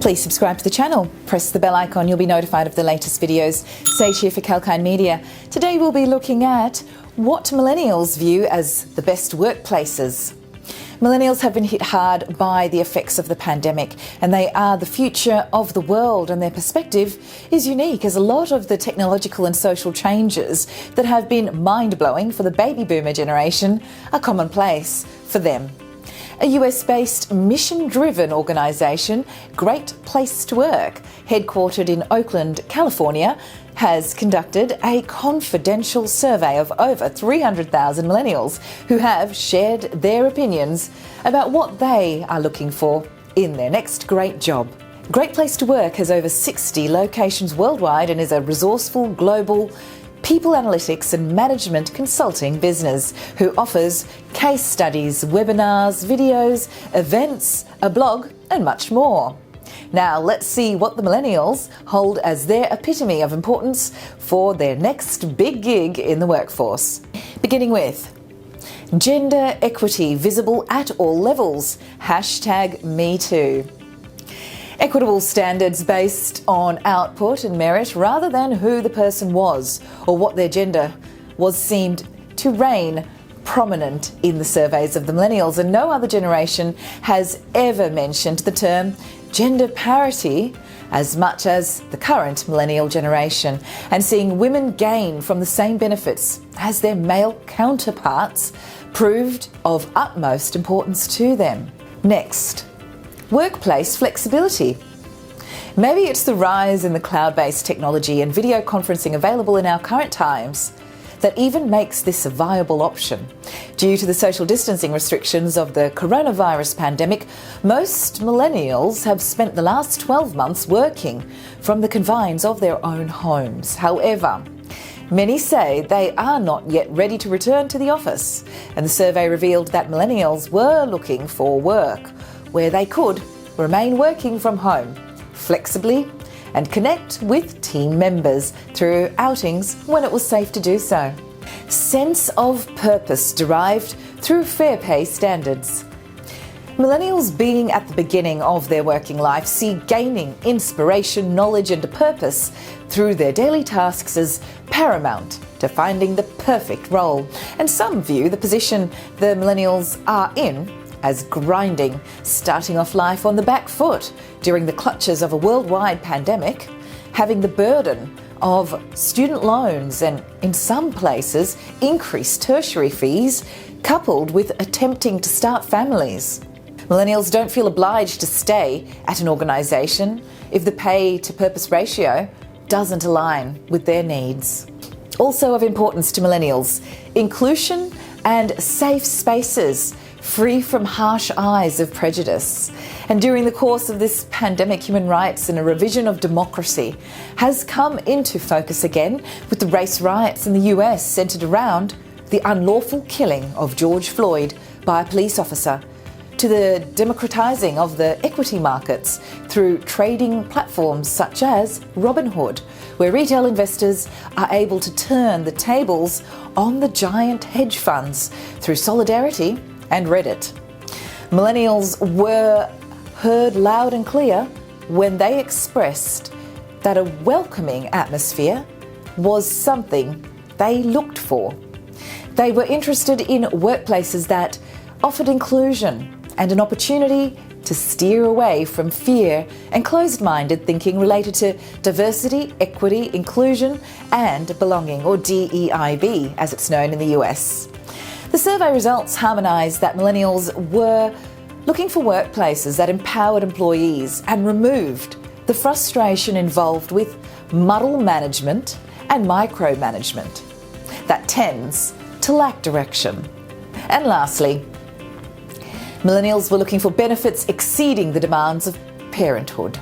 Please subscribe to the channel, press the bell icon, you'll be notified of the latest videos. Sage here for kalkinemedia. Today we'll be looking at what millennials view as the best workplaces. Millennials have been hit hard by the effects of the pandemic, and they are the future of the world, and their perspective is unique, as a lot of the technological and social changes that have been mind-blowing for the baby boomer generation are commonplace for them. A US-based mission-driven organisation, Great Place to Work, headquartered in Oakland, California, has conducted a confidential survey of over 300,000 millennials who have shared their opinions about what they are looking for in their next great job. Great Place to Work has over 60 locations worldwide and is a resourceful global people analytics and management consulting business who offers case studies, webinars, videos, events, a blog and much more. Now let's see what the millennials hold as their epitome of importance for their next big gig in the workforce. Beginning with gender equity visible at all levels, #MeToo. Equitable standards based on output and merit rather than who the person was or what their gender was seemed to reign prominent in the surveys of the millennials, and no other generation has ever mentioned the term gender parity as much as the current millennial generation, and seeing women gain from the same benefits as their male counterparts proved of utmost importance to them. Next, workplace flexibility. Maybe it's the rise in the cloud-based technology and video conferencing available in our current times that even makes this a viable option. Due to the social distancing restrictions of the coronavirus pandemic, most millennials have spent the last 12 months working from the confines of their own homes. However, many say they are not yet ready to return to the office, and the survey revealed that millennials were looking for work where they could remain working from home flexibly and connect with team members through outings when it was safe to do so. Sense of purpose derived through fair pay standards. Millennials, being at the beginning of their working life, see gaining inspiration, knowledge and a purpose through their daily tasks as paramount to finding the perfect role, and some view the position the millennials are in as grinding, starting off life on the back foot during the clutches of a worldwide pandemic, having the burden of student loans and, in some places, increased tertiary fees, coupled with attempting to start families. Millennials don't feel obliged to stay at an organisation if the pay-to-purpose ratio doesn't align with their needs. Also of importance to millennials, inclusion and safe spaces free from harsh eyes of prejudice. And during the course of this pandemic, human rights and a revision of democracy has come into focus again, with the race riots in the US centred around the unlawful killing of George Floyd by a police officer, to the democratising of the equity markets through trading platforms such as Robinhood, where retail investors are able to turn the tables on the giant hedge funds through solidarity and Reddit. Millennials were heard loud and clear when they expressed that a welcoming atmosphere was something they looked for. They were interested in workplaces that offered inclusion and an opportunity to steer away from fear and closed-minded thinking related to diversity, equity, inclusion and belonging, or DEIB as it's known in the US. The survey results harmonise that millennials were looking for workplaces that empowered employees and removed the frustration involved with muddle management and micromanagement that tends to lack direction. And lastly, millennials were looking for benefits exceeding the demands of parenthood.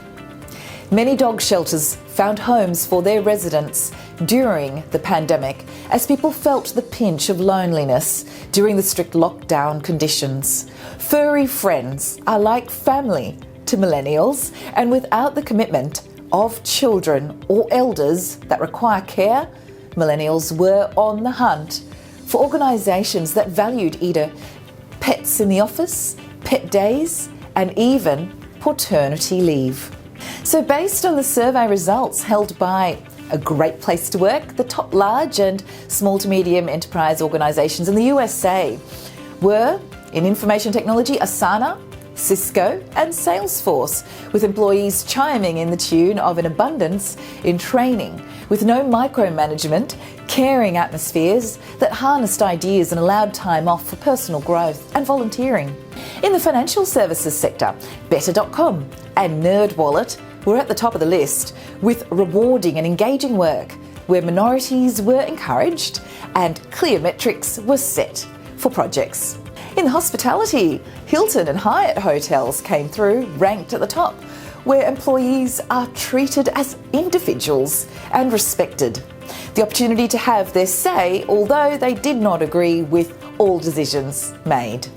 Many dog shelters found homes for their residents during the pandemic as people felt the pinch of loneliness during the strict lockdown conditions. Furry friends are like family to millennials, and without the commitment of children or elders that require care, millennials were on the hunt for organisations that valued either pets in the office, pet days, and even paternity leave. So based on the survey results held by a great place to work, the top large and small to medium enterprise organisations in the USA were, in information technology, Asana, Cisco and Salesforce, with employees chiming in the tune of an abundance in training, with no micromanagement, caring atmospheres that harnessed ideas and allowed time off for personal growth and volunteering. In the financial services sector, Better.com and NerdWallet were at the top of the list, with rewarding and engaging work where minorities were encouraged and clear metrics were set for projects. In hospitality, Hilton and Hyatt hotels came through, ranked at the top, where employees are treated as individuals and respected. The opportunity to have their say, although they did not agree with all decisions made.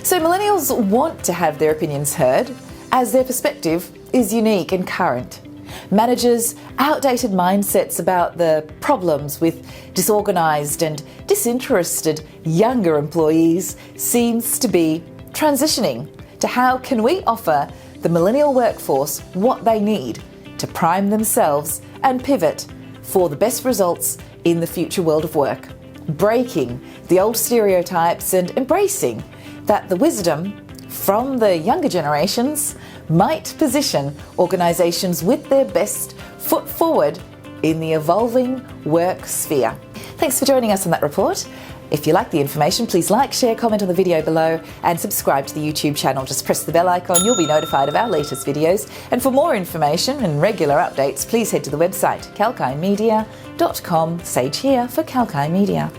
So millennials want to have their opinions heard, as their perspective is unique and current. Managers' outdated mindsets about the problems with disorganised and disinterested younger employees seems to be transitioning to how can we offer the millennial workforce what they need to prime themselves and pivot for the best results in the future world of work, breaking the old stereotypes and embracing that the wisdom from the younger generations might position organisations with their best foot forward in the evolving work sphere. Thanks for joining us on that report. If you like the information, please like, share, comment on the video below and subscribe to the YouTube channel. Just press the bell icon, you'll be notified of our latest videos. And for more information and regular updates, please head to the website kalkinemedia.com. Sage here for Kalkinemedia.